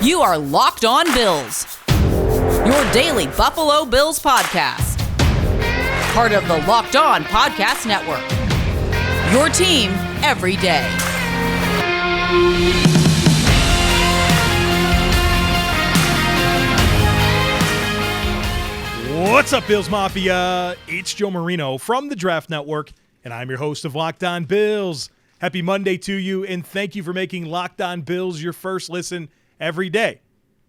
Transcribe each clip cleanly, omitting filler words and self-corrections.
You are Locked On Bills, your daily Buffalo Bills podcast. Part of the Locked On Podcast Network, your team every day. What's up, Bills Mafia? It's Joe Marino from the Draft Network, and I'm your host of Locked On Bills. Happy Monday to you, and thank you for making Locked On Bills your first listen every day.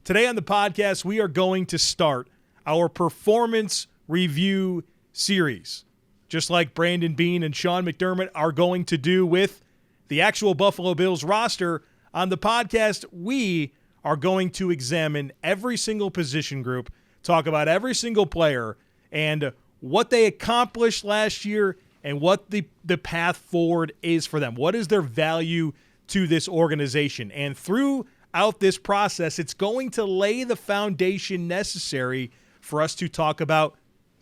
Today on the podcast, we are going to start our performance review series, just like Brandon Beane and Sean McDermott are going to do with the actual Buffalo Bills roster. On the podcast, we are going to examine every single position group, talk about every single player and what they accomplished last year and what the path forward is for them. What is their value to this organization? And throughout this process, it's going to lay the foundation necessary for us to talk about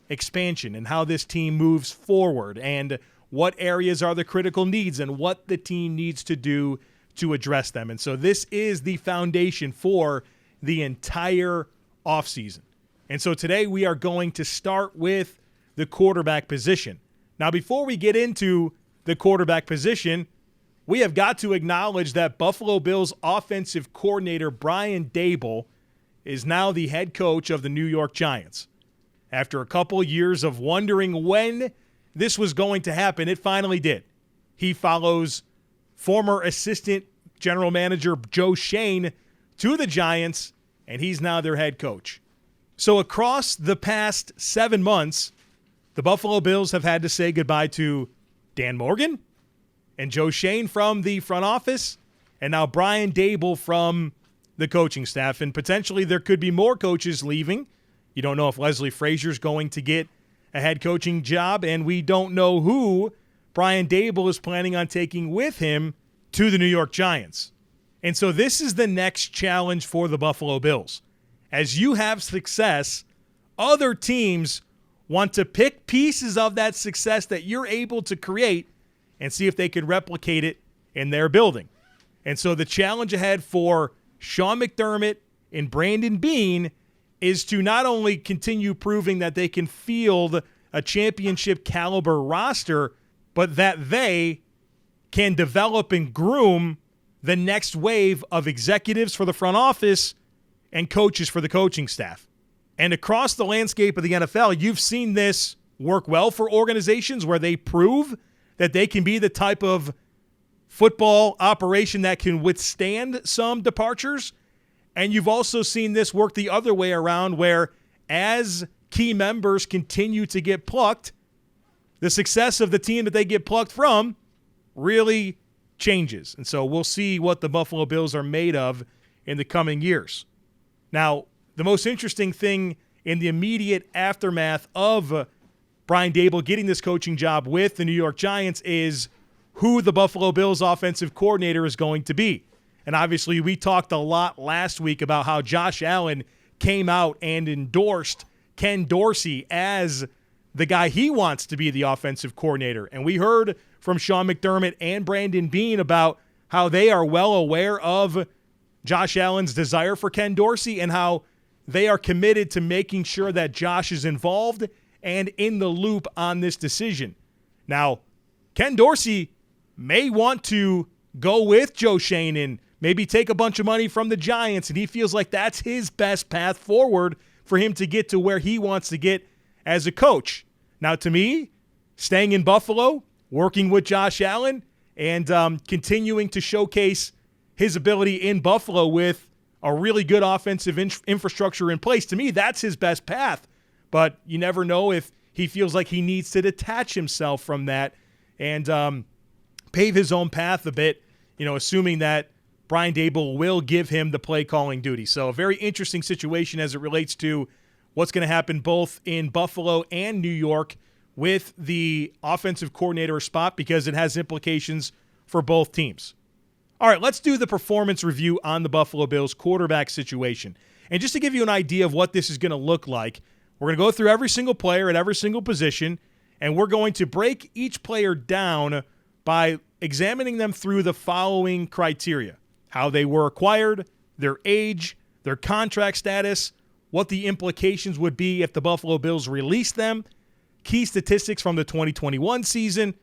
expansion and how this team moves forward and what areas are the critical needs and what the team needs to do to address them. And so this is the foundation for the entire offseason. And so today we are going to start with the quarterback position. Now, before we get into the quarterback position, we have got to acknowledge that Buffalo Bills offensive coordinator Brian Daboll is now the head coach of the New York Giants. After a couple years of wondering when this was going to happen, it finally did. He follows former assistant general manager Joe Schoen to the Giants, and he's now their head coach. So across the past 7 months, the Buffalo Bills have had to say goodbye to Dan Morgan and Joe Schoen from the front office, and now Brian Daboll from the coaching staff. And potentially there could be more coaches leaving. You don't know if Leslie Frazier's going to get a head coaching job, and we don't know who Brian Daboll is planning on taking with him to the New York Giants. And so this is the next challenge for the Buffalo Bills. As you have success, other teams want to pick pieces of that success that you're able to create and see if they can replicate it in their building. And so the challenge ahead for Sean McDermott and Brandon Beane is to not only continue proving that they can field a championship caliber roster, but that they can develop and groom the next wave of executives for the front office and coaches for the coaching staff. And across the landscape of the NFL, you've seen this work well for organizations where they prove that they can be the type of football operation that can withstand some departures. And you've also seen this work the other way around, where as key members continue to get plucked, the success of the team that they get plucked from really changes. And so we'll see what the Buffalo Bills are made of in the coming years. Now, the most interesting thing in the immediate aftermath of Brian Daboll getting this coaching job with the New York Giants is who the Buffalo Bills offensive coordinator is going to be. And obviously, we talked a lot last week about how Josh Allen came out and endorsed Ken Dorsey as the guy he wants to be the offensive coordinator. And we heard from Sean McDermott and Brandon Beane about how they are well aware of Josh Allen's desire for Ken Dorsey and how they are committed to making sure that Josh is involved and in the loop on this decision. Now, Ken Dorsey may want to go with Joe Schoen and maybe take a bunch of money from the Giants, and he feels like that's his best path forward for him to get to where he wants to get as a coach. Now, to me, staying in Buffalo, working with Josh Allen, and continuing to showcase his ability in Buffalo with a really good offensive infrastructure in place, to me, that's his best path. But you never know if he feels like he needs to detach himself from that and pave his own path a bit, assuming that Brian Daboll will give him the play calling duty. So a very interesting situation as it relates to what's going to happen both in Buffalo and New York with the offensive coordinator spot, because it has implications for both teams. All right, let's do the performance review on the Buffalo Bills quarterback situation. And just to give you an idea of what this is going to look like, we're going to go through every single player at every single position, and we're going to break each player down by examining them through the following criteria: how they were acquired, their age, their contract status, what the implications would be if the Buffalo Bills released them, key statistics from the 2021 season.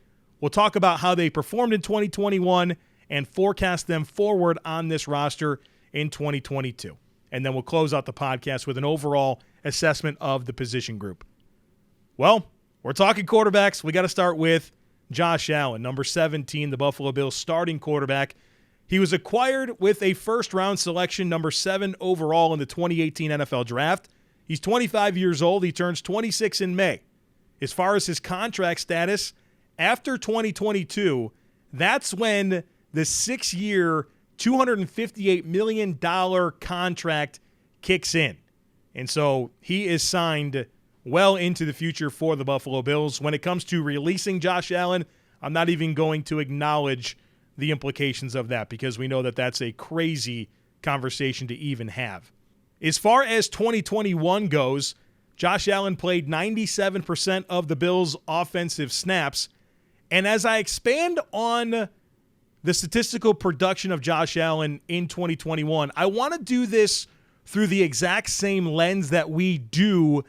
We'll talk about how they performed in 2021 and forecast them forward on this roster in 2022. And then we'll close out the podcast with an overall assessment of the position group. Well, we're talking quarterbacks. We got to start with Josh Allen, number 17, the Buffalo Bills starting quarterback. He was acquired with a first-round selection, number 7 overall in the 2018 NFL Draft. He's 25 years old. He turns 26 in May. As far as his contract status, after 2022, that's when the 6-year, $258 million contract kicks in. And so he is signed well into the future for the Buffalo Bills. When it comes to releasing Josh Allen, I'm not even going to acknowledge the implications of that because we know that that's a crazy conversation to even have. As far as 2021 goes, Josh Allen played 97% of the Bills' offensive snaps. And as I expand on the statistical production of Josh Allen in 2021, I want to do this through the exact same lens that we do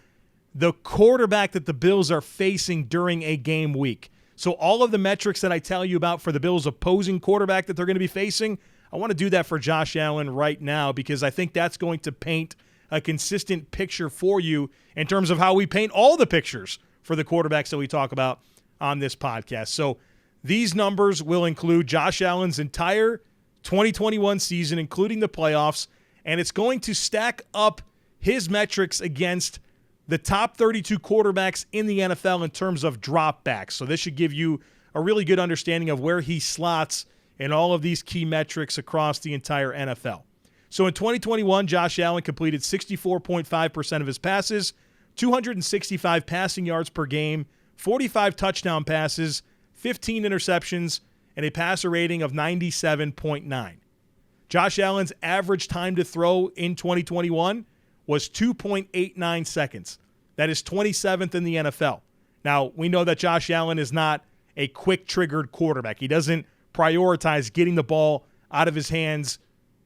the quarterback that the Bills are facing during a game week. So all of the metrics that I tell you about for the Bills' opposing quarterback that they're going to be facing, I want to do that for Josh Allen right now because I think that's going to paint a consistent picture for you in terms of how we paint all the pictures for the quarterbacks that we talk about on this podcast. So these numbers will include Josh Allen's entire 2021 season, including the playoffs, and it's going to stack up his metrics against the top 32 quarterbacks in the NFL in terms of dropbacks. So this should give you a really good understanding of where he slots in all of these key metrics across the entire NFL. So in 2021, Josh Allen completed 64.5% of his passes, 265 passing yards per game, 45 touchdown passes, 15 interceptions, and a passer rating of 97.9. Josh Allen's average time to throw in 2021 was 2.89 seconds. That is 27th in the NFL. Now, we know that Josh Allen is not a quick-triggered quarterback. He doesn't prioritize getting the ball out of his hands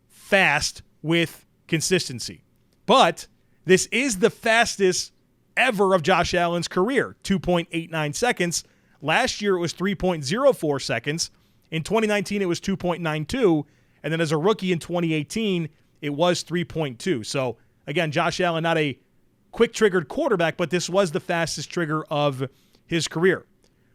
fast with consistency. But this is the fastest ever of Josh Allen's career, 2.89 seconds. Last year, it was 3.04 seconds. In 2019, it was 2.92. And then as a rookie in 2018, it was 3.2. So, again, Josh Allen, not a quick-triggered quarterback, but this was the fastest trigger of his career.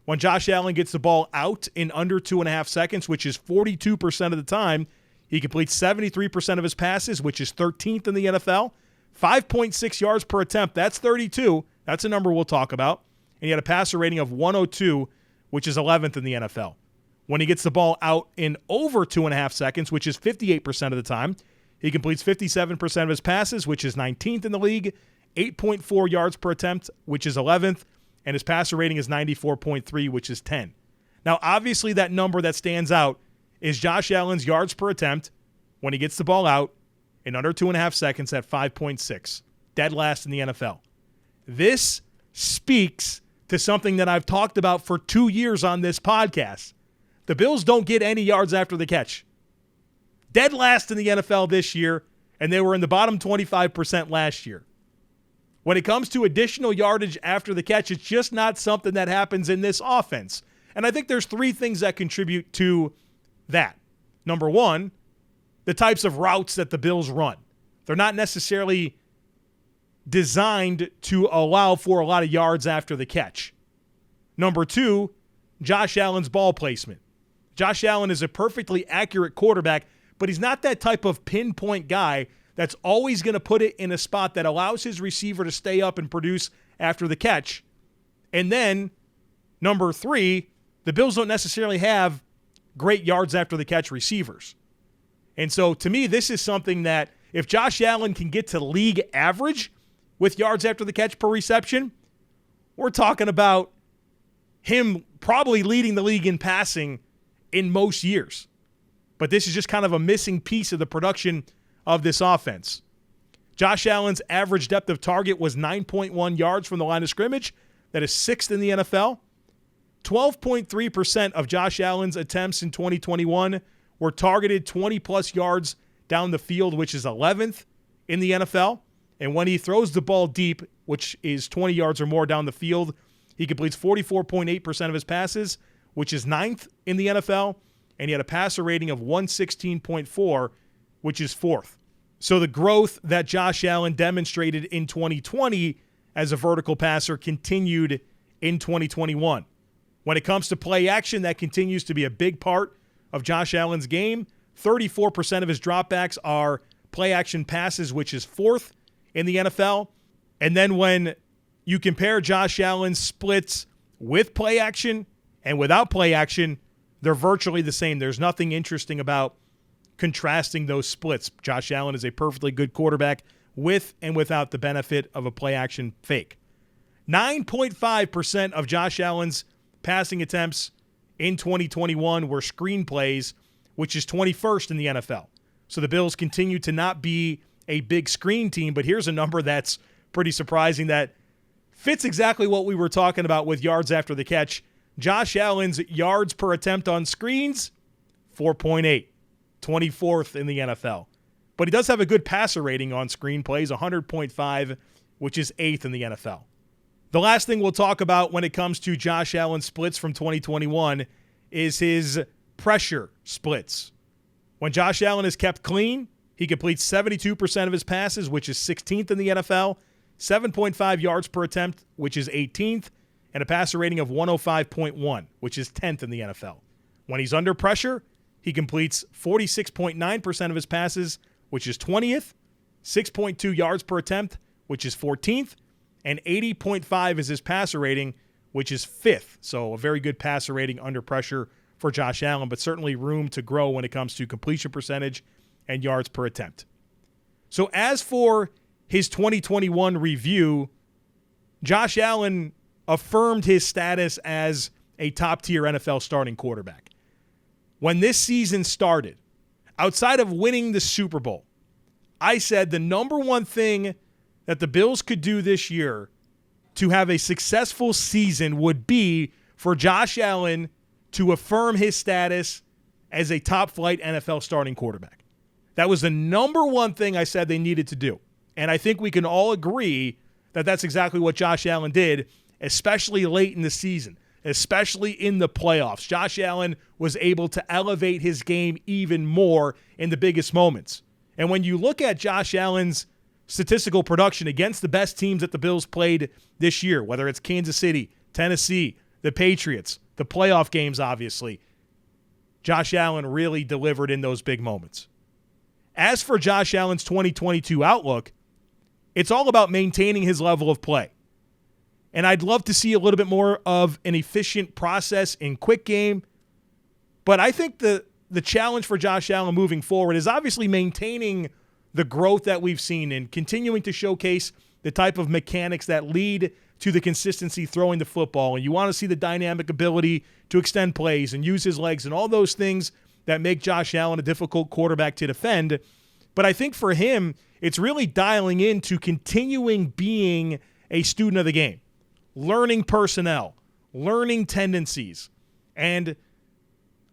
When Josh Allen gets the ball out in under 2.5 seconds, which is 42% of the time, he completes 73% of his passes, which is 13th in the NFL. 5.6 yards per attempt, that's 32. That's a number we'll talk about. And he had a passer rating of 102, which is 11th in the NFL. When he gets the ball out in over 2.5 seconds, which is 58% of the time, he completes 57% of his passes, which is 19th in the league, 8.4 yards per attempt, which is 11th, and his passer rating is 94.3, which is 10. Now, obviously, that number that stands out is Josh Allen's yards per attempt when he gets the ball out in under 2.5 seconds at 5.6, dead last in the NFL. This speaks to something that I've talked about for 2 years on this podcast. The Bills don't get any yards after the catch. Dead last in the NFL this year, and they were in the bottom 25% last year. When it comes to additional yardage after the catch, it's just not something that happens in this offense. And I think there's 3 things that contribute to that. Number one, the types of routes that the Bills run. They're not necessarily designed to allow for a lot of yards after the catch. Number 2, Josh Allen's ball placement. Josh Allen is a perfectly accurate quarterback, but he's not that type of pinpoint guy that's always going to put it in a spot that allows his receiver to stay up and produce after the catch. And then, number 3, the Bills don't necessarily have great yards after the catch receivers. And so, to me, this is something that if Josh Allen can get to league average with yards after the catch per reception, we're talking about him probably leading the league in passing in most years. But this is just kind of a missing piece of the production of this offense. Josh Allen's average depth of target was 9.1 yards from the line of scrimmage. That is 6th in the NFL. 12.3% of Josh Allen's attempts in 2021 were targeted 20-plus yards down the field, which is 11th in the NFL. And when he throws the ball deep, which is 20 yards or more down the field, he completes 44.8% of his passes, which is 9th in the NFL. And he had a passer rating of 116.4, which is 4th. So the growth that Josh Allen demonstrated in 2020 as a vertical passer continued in 2021. When it comes to play action, that continues to be a big part of Josh Allen's game. 34% of his dropbacks are play action passes, which is 4th in the NFL. And then when you compare Josh Allen's splits with play action and without play action, they're virtually the same. There's nothing interesting about contrasting those splits. Josh Allen is a perfectly good quarterback with and without the benefit of a play action fake. 9.5% of Josh Allen's passing attempts in 2021 were screen plays, which is 21st in the NFL. So the Bills continue to not be a big screen team, but here's a number that's pretty surprising that fits exactly what we were talking about with yards after the catch. Josh Allen's yards per attempt on screens, 4.8, 24th in the NFL. But he does have a good passer rating on screen plays, 100.5, which is 8th in the NFL. The last thing we'll talk about when it comes to Josh Allen's splits from 2021 is his pressure splits. When Josh Allen is kept clean, he completes 72% of his passes, which is 16th in the NFL, 7.5 yards per attempt, which is 18th, and a passer rating of 105.1, which is 10th in the NFL. When he's under pressure, he completes 46.9% of his passes, which is 20th, 6.2 yards per attempt, which is 14th, and 80.5 is his passer rating, which is 5th. So a very good passer rating under pressure for Josh Allen, but certainly room to grow when it comes to completion percentage and yards per attempt. So as for his 2021 review, Josh Allen affirmed his status as a top-tier NFL starting quarterback. When this season started, outside of winning the Super Bowl, I said the number one thing that the Bills could do this year to have a successful season would be for Josh Allen to affirm his status as a top-flight NFL starting quarterback. That was the number one thing I said they needed to do. And I think we can all agree that that's exactly what Josh Allen did, especially late in the season, especially in the playoffs. Josh Allen was able to elevate his game even more in the biggest moments. And when you look at Josh Allen's statistical production against the best teams that the Bills played this year, whether it's Kansas City, Tennessee, the Patriots, the playoff games, obviously, Josh Allen really delivered in those big moments. As for Josh Allen's 2022 outlook, it's all about maintaining his level of play. And I'd love to see a little bit more of an efficient process in quick game. But I think the challenge for Josh Allen moving forward is obviously maintaining the growth that we've seen and continuing to showcase the type of mechanics that lead to the consistency throwing the football. And you want to see the dynamic ability to extend plays and use his legs and all those things that make Josh Allen a difficult quarterback to defend. But I think for him, it's really dialing into continuing being a student of the game, learning personnel, learning tendencies, and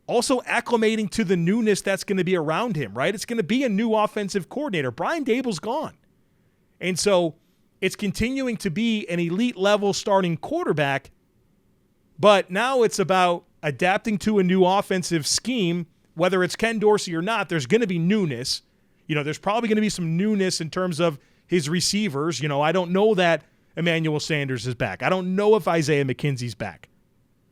also acclimating to the newness that's going to be around him, right? It's going to be a new offensive coordinator. Brian Daboll's gone. And so it's continuing to be an elite level starting quarterback, but now it's about adapting to a new offensive scheme. Whether it's Ken Dorsey or not, there's going to be newness. There's probably going to be some newness in terms of his receivers. I don't know that Emmanuel Sanders is back. I don't know if Isaiah McKenzie's back.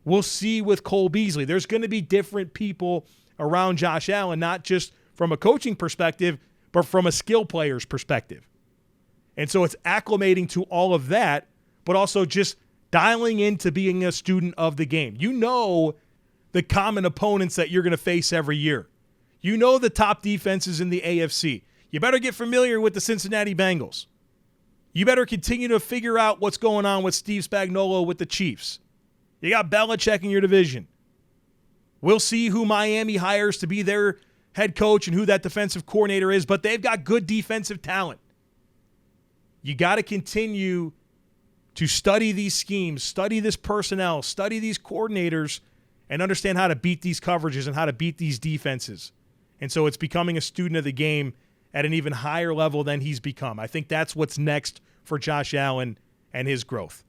We'll see with Cole Beasley. There's going to be different people around Josh Allen, not just from a coaching perspective, but from a skill player's perspective. And so it's acclimating to all of that, but also just dialing into being a student of the game. You know the common opponents that you're going to face every year. You know the top defenses in the AFC. You better get familiar with the Cincinnati Bengals. You better continue to figure out what's going on with Steve Spagnuolo with the Chiefs. You got Belichick in your division. We'll see who Miami hires to be their head coach and who that defensive coordinator is, but they've got good defensive talent. You got to continue to study these schemes, study this personnel, study these coordinators, and understand how to beat these coverages and how to beat these defenses. And so it's becoming a student of the game at an even higher level than he's become. I think that's what's next for Josh Allen and his growth.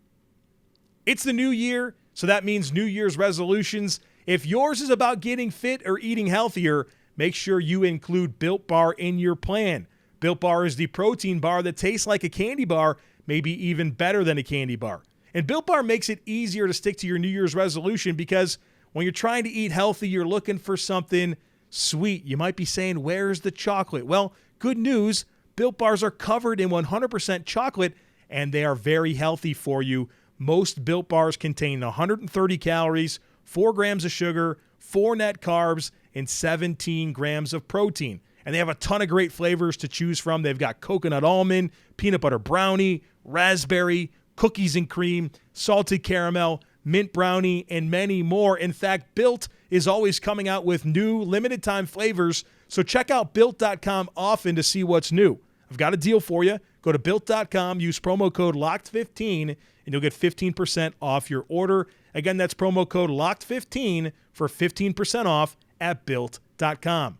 It's the new year, so that means New Year's resolutions. If yours is about getting fit or eating healthier, make sure you include Built Bar in your plan. Built Bar is the protein bar that tastes like a candy bar, maybe even better than a candy bar. And Built Bar makes it easier to stick to your New Year's resolution because when you're trying to eat healthy, you're looking for something sweet. You might be saying, where's the chocolate? Well, good news, Built Bars are covered in 100% chocolate, and they are very healthy for you. Most Built Bars contain 130 calories, 4 grams of sugar, 4 net carbs, and 17 grams of protein. And they have a ton of great flavors to choose from. They've got coconut almond, peanut butter brownie, raspberry, cookies and cream, salted caramel, mint brownie, and many more. In fact, Built is always coming out with new limited time flavors, so check out Built.com often to see what's new. I've got a deal for you. Go to Built.com, use promo code LOCKED15, and you'll get 15% off your order. Again, that's promo code LOCKED15 for 15% off at Built.com.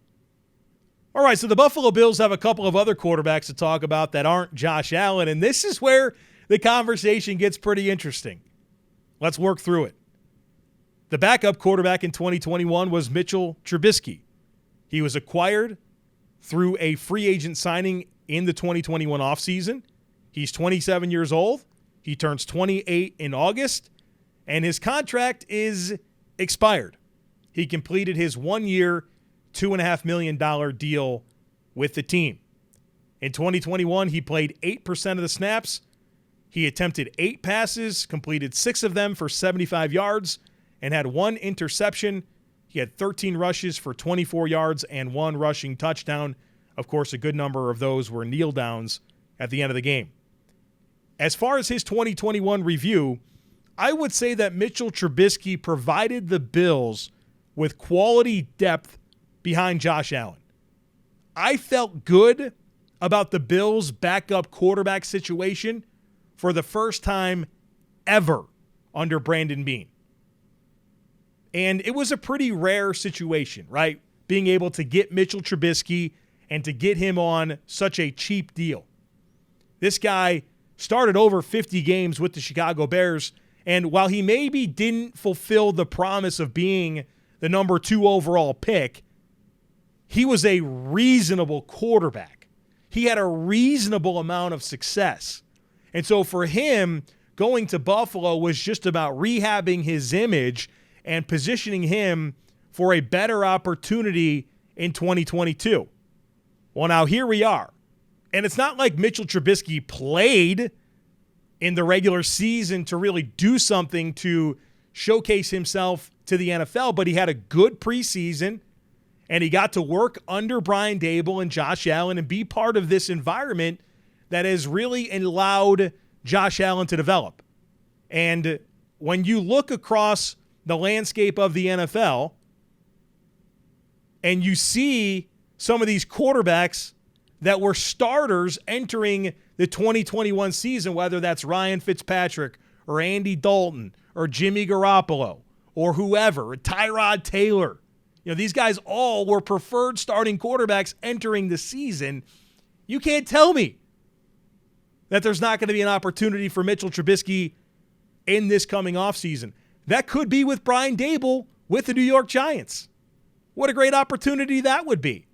All right, so the Buffalo Bills have a couple of other quarterbacks to talk about that aren't Josh Allen, and this is where the conversation gets pretty interesting. Let's work through it. The backup quarterback in 2021 was Mitchell Trubisky. He was acquired through a free agent signing in the 2021 offseason. He's 27 years old. He turns 28 in August, and his contract is expired. He completed his 1-year, $2.5 million deal with the team. In 2021, he played 8% of the snaps. He attempted 8 passes, completed 6 of them for 75 yards, and had 1 interception. He had 13 rushes for 24 yards and 1 rushing touchdown. Of course, a good number of those were kneel downs at the end of the game. As far as his 2021 review, I would say that Mitchell Trubisky provided the Bills with quality depth behind Josh Allen. I felt good about the Bills' backup quarterback situation for the first time ever under Brandon Beane. And it was a pretty rare situation, right? Being able to get Mitchell Trubisky and to get him on such a cheap deal. This guy started over 50 games with the Chicago Bears, and while he maybe didn't fulfill the promise of being the number 2 overall pick, he was a reasonable quarterback. He had a reasonable amount of success. And so for him, going to Buffalo was just about rehabbing his image and positioning him for a better opportunity in 2022. Well, now here we are. And it's not like Mitchell Trubisky played in the regular season to really do something to showcase himself to the NFL, but he had a good preseason, and he got to work under Brian Daboll and Josh Allen and be part of this environment that has really allowed Josh Allen to develop. And when you look across the landscape of the NFL and you see some of these quarterbacks that were starters entering the 2021 season, whether that's Ryan Fitzpatrick or Andy Dalton or Jimmy Garoppolo or whoever, Tyrod Taylor. You know, these guys all were preferred starting quarterbacks entering the season. You can't tell me that there's not going to be an opportunity for Mitchell Trubisky in this coming offseason. That could be with Brian Daboll with the New York Giants. What a great opportunity that would be.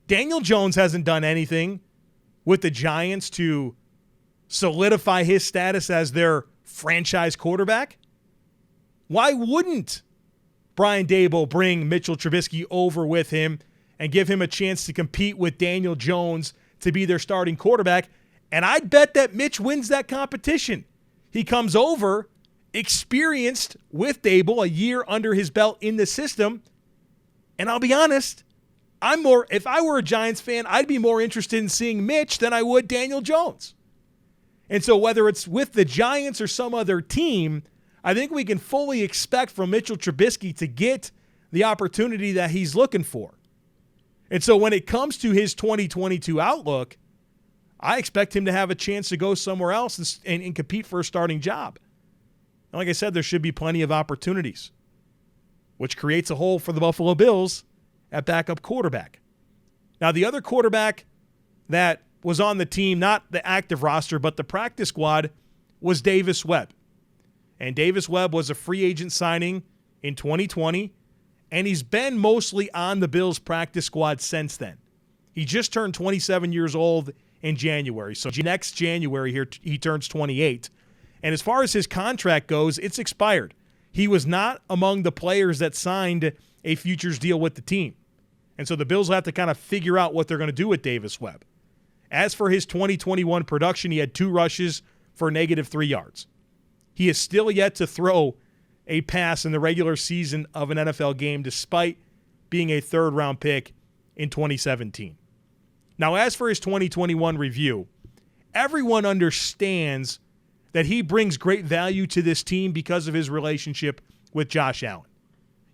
Daniel Jones hasn't done anything with the Giants to solidify his status as their franchise quarterback. Why wouldn't Brian Daboll bring Mitchell Trubisky over with him and give him a chance to compete with Daniel Jones to be their starting quarterback? And I'd bet that Mitch wins that competition. He comes over experienced with Daboll, a year under his belt in the system. And I'll be honest, if I were a Giants fan, I'd be more interested in seeing Mitch than I would Daniel Jones. And so whether it's with the Giants or some other team, I think we can fully expect from Mitchell Trubisky to get the opportunity that he's looking for. And so when it comes to his 2022 outlook, I expect him to have a chance to go somewhere else and compete for a starting job. And like I said, there should be plenty of opportunities, which creates a hole for the Buffalo Bills at backup quarterback. Now, the other quarterback that was on the team, not the active roster, but the practice squad, was Davis Webb. And Davis Webb was a free agent signing in 2020, and he's been mostly on the Bills practice squad since then. He just turned 27 years old in January. So next January here, he turns 28. And as far as his contract goes, it's expired. He was not among the players that signed a futures deal with the team. And so the Bills will have to kind of figure out what they're going to do with Davis Webb. As for his 2021 production, he had 2 rushes for -3 yards. He is still yet to throw a pass in the regular season of an NFL game, despite being a third-round pick in 2017. Now, as for his 2021 review, everyone understands that he brings great value to this team because of his relationship with Josh Allen.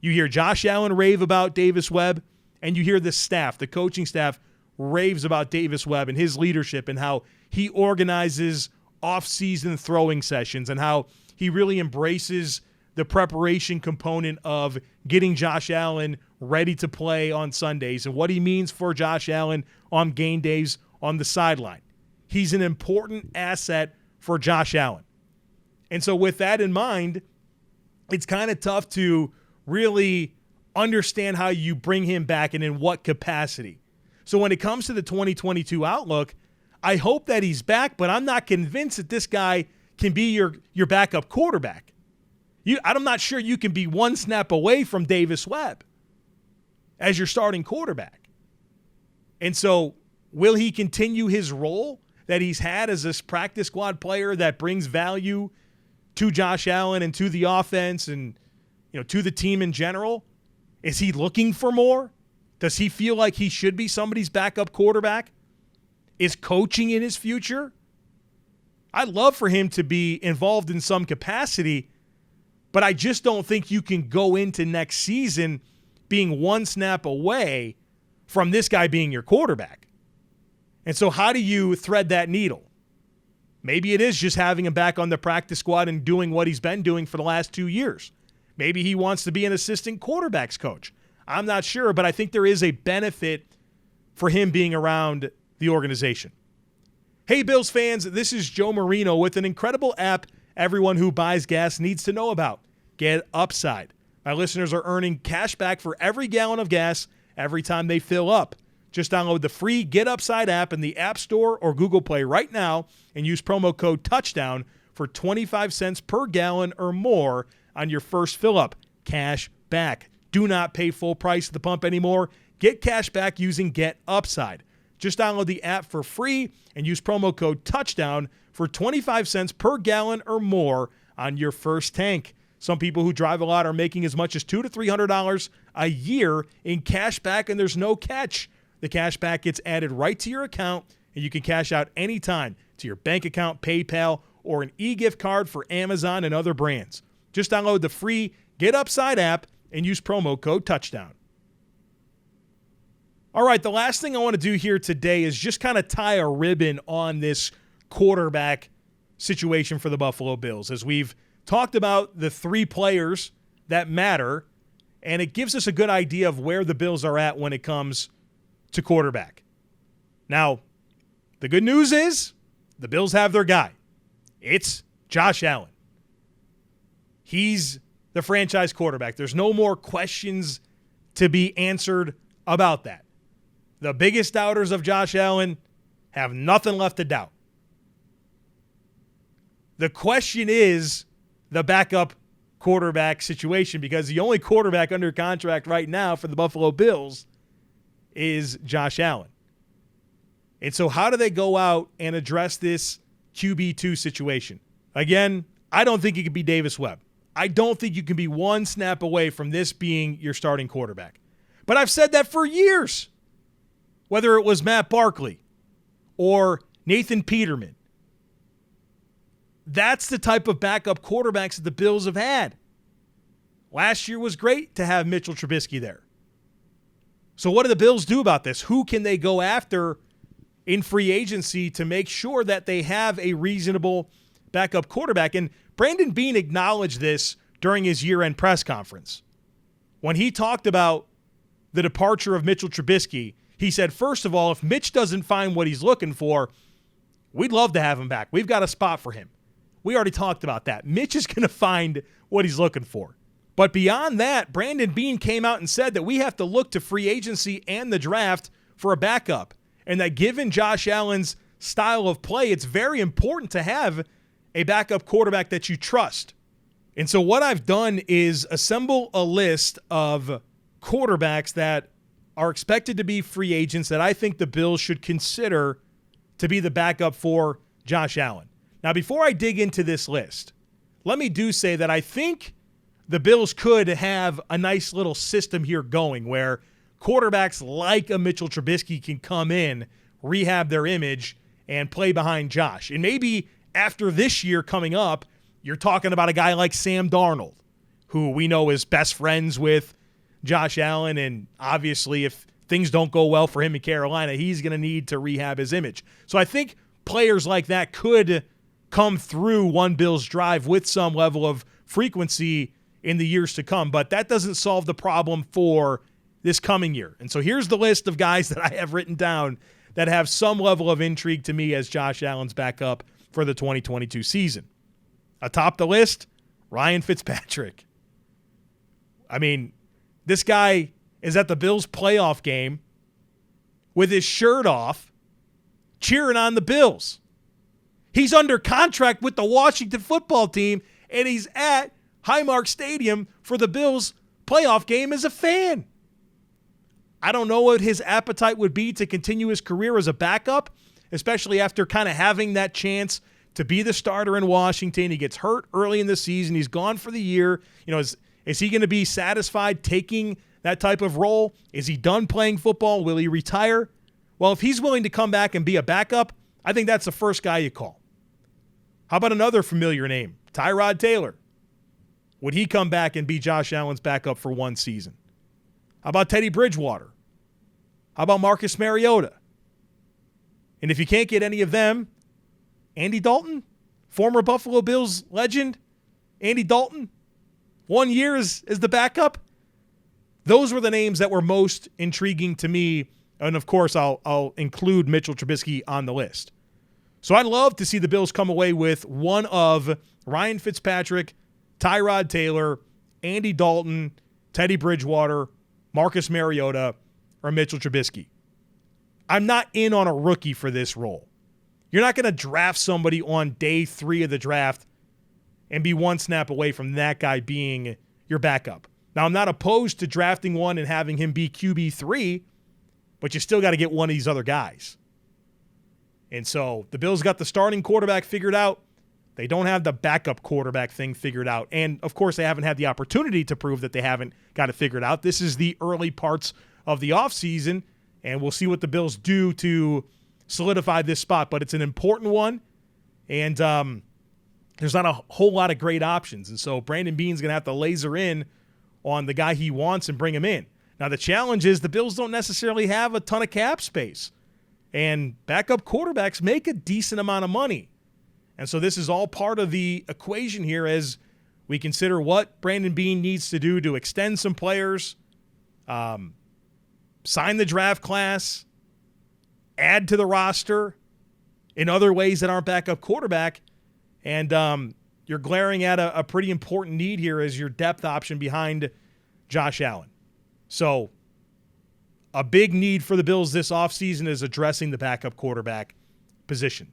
You hear Josh Allen rave about Davis Webb, and you hear the staff, the coaching staff, raves about Davis Webb and his leadership and how he organizes off-season throwing sessions and how he really embraces the preparation component of getting Josh Allen ready to play on Sundays and what he means for Josh Allen on game days on the sideline. He's an important asset for Josh Allen. And so with that in mind, it's kind of tough to really understand how you bring him back and in what capacity. So when it comes to the 2022 outlook, I hope that he's back, but I'm not convinced that this guy can be your backup quarterback. I'm not sure you can be one snap away from Davis Webb as your starting quarterback. And so will he continue his role that he's had as this practice squad player that brings value to Josh Allen and to the offense and to the team in general? Is he looking for more? Does he feel like he should be somebody's backup quarterback? Is coaching in his future? I'd love for him to be involved in some capacity, but I just don't think you can go into next season being one snap away from this guy being your quarterback. And so how do you thread that needle? Maybe it is just having him back on the practice squad and doing what he's been doing for the last 2 years. Maybe he wants to be an assistant quarterbacks coach. I'm not sure, but I think there is a benefit for him being around the organization. Hey, Bills fans, this is Joe Marino with an incredible app everyone who buys gas needs to know about. Get Upside. My listeners are earning cash back for every gallon of gas every time they fill up. Just download the free Get Upside app in the App Store or Google Play right now and use promo code TOUCHDOWN for 25 cents per gallon or more on your first fill-up. Cash back. Do not pay full price at the pump anymore. Get cash back using Get Upside. Just download the app for free and use promo code TOUCHDOWN for 25 cents per gallon or more on your first tank. Some people who drive a lot are making as much as $200 to $300 a year in cash back, and there's no catch. The cash back gets added right to your account, and you can cash out anytime to your bank account, PayPal, or an e-gift card for Amazon and other brands. Just download the free Get Upside app and use promo code TOUCHDOWN. All right, the last thing I want to do here today is just kind of tie a ribbon on this quarterback situation for the Buffalo Bills, as we've talked about the 3 players that matter, and it gives us a good idea of where the Bills are at when it comes to quarterback. Now, the good news is the Bills have their guy. It's Josh Allen. He's the franchise quarterback. There's no more questions to be answered about that. The biggest doubters of Josh Allen have nothing left to doubt. The question is the backup quarterback situation, because the only quarterback under contract right now for the Buffalo Bills is Josh Allen. And so how do they go out and address this QB2 situation? Again, I don't think it could be Davis Webb. I don't think you can be one snap away from this being your starting quarterback. But I've said that for years. Whether it was Matt Barkley or Nathan Peterman. That's the type of backup quarterbacks that the Bills have had. Last year was great to have Mitchell Trubisky there. So what do the Bills do about this? Who can they go after in free agency to make sure that they have a reasonable backup quarterback? And Brandon Beane acknowledged this during his year-end press conference. When he talked about the departure of Mitchell Trubisky, He said, first of all, if Mitch doesn't find what he's looking for, we'd love to have him back. We've got a spot for him. We already talked about that. Mitch is going to find what he's looking for. But beyond that, Brandon Beane came out and said that we have to look to free agency and the draft for a backup, and that given Josh Allen's style of play, it's very important to have a backup quarterback that you trust. And so what I've done is assemble a list of quarterbacks that are expected to be free agents that I think the Bills should consider to be the backup for Josh Allen. Now, before I dig into this list, let me say that I think the Bills could have a nice little system here going where quarterbacks like a Mitchell Trubisky can come in, rehab their image, and play behind Josh. And maybe after this year coming up, you're talking about a guy like Sam Darnold, who we know is best friends with Josh Allen, and obviously if things don't go well for him in Carolina, he's going to need to rehab his image. So I think players like that could come through one Bills drive with some level of frequency in the years to come, but that doesn't solve the problem for this coming year. And so here's the list of guys that I have written down that have some level of intrigue to me as Josh Allen's backup for the 2022 season. Atop the list, Ryan Fitzpatrick. I mean, this guy is at the Bills playoff game with his shirt off, cheering on the Bills. He's under contract with the Washington football team, and he's at Highmark Stadium for the Bills playoff game as a fan. I don't know what his appetite would be to continue his career as a backup, especially after kind of having that chance to be the starter in Washington. He gets hurt early in the season. He's gone for the year. You know, is he going to be satisfied taking that type of role? Is he done playing football? Will he retire? Well, if he's willing to come back and be a backup, I think that's the first guy you call. How about another familiar name, Tyrod Taylor? Would he come back and be Josh Allen's backup for one season? How about Teddy Bridgewater? How about Marcus Mariota? And if you can't get any of them, Andy Dalton, former Buffalo Bills legend, Andy Dalton, 1 year as the backup. Those were the names that were most intriguing to me, and of course I'll include Mitchell Trubisky on the list. So I'd love to see the Bills come away with one of Ryan Fitzpatrick, Tyrod Taylor, Andy Dalton, Teddy Bridgewater, Marcus Mariota, or Mitchell Trubisky. I'm not in on a rookie for this role. You're not going to draft somebody on day 3 of the draft and be one snap away from that guy being your backup. Now, I'm not opposed to drafting one and having him be QB3, but you still got to get one of these other guys. And so the Bills got the starting quarterback figured out. They don't have the backup quarterback thing figured out. And, of course, they haven't had the opportunity to prove that they haven't got it figured out. This is the early parts of the offseason, and we'll see what the Bills do to solidify this spot. But it's an important one, and there's not a whole lot of great options. And so Brandon Beane's going to have to laser in on the guy he wants and bring him in. Now, the challenge is the Bills don't necessarily have a ton of cap space, and backup quarterbacks make a decent amount of money. And so this is all part of the equation here as we consider what Brandon Beane needs to do to extend some players, sign the draft class, add to the roster in other ways that aren't backup quarterback. And you're glaring at a pretty important need here as your depth option behind Josh Allen. So a big need for the Bills this offseason is addressing the backup quarterback position.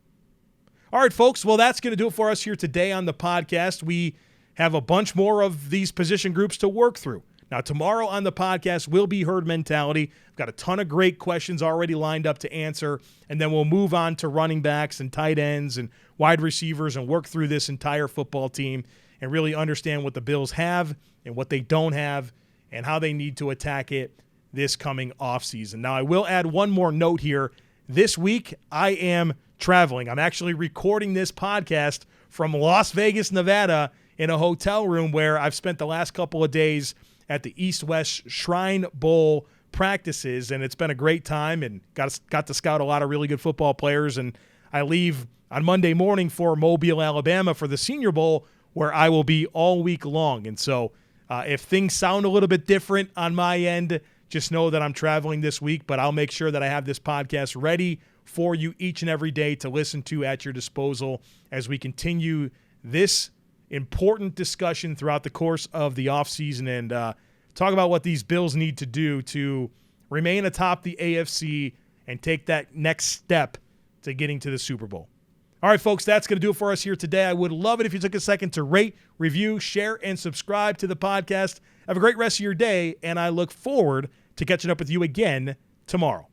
All right, folks. Well, that's going to do it for us here today on the podcast. We have a bunch more of these position groups to work through. Now, tomorrow on the podcast will be herd mentality. I've got a ton of great questions already lined up to answer, and then we'll move on to running backs and tight ends and wide receivers and work through this entire football team and really understand what the Bills have and what they don't have and how they need to attack it this coming offseason. Now, I will add one more note here. This week, I am traveling. I'm actually recording this podcast from Las Vegas, Nevada, in a hotel room where I've spent the last couple of days at the East-West Shrine Bowl practices, and it's been a great time and got to scout a lot of really good football players. And I leave on Monday morning for Mobile, Alabama for the Senior Bowl, where I will be all week long. And so if things sound a little bit different on my end, just know that I'm traveling this week, but I'll make sure that I have this podcast ready for you each and every day to listen to at your disposal as we continue this important discussion throughout the course of the offseason and talk about what these Bills need to do to remain atop the AFC and take that next step to getting to the Super Bowl. All right, folks, that's going to do it for us here today. I would love it if you took a second to rate, review, share, and subscribe to the podcast. Have a great rest of your day, and I look forward to catching up with you again tomorrow.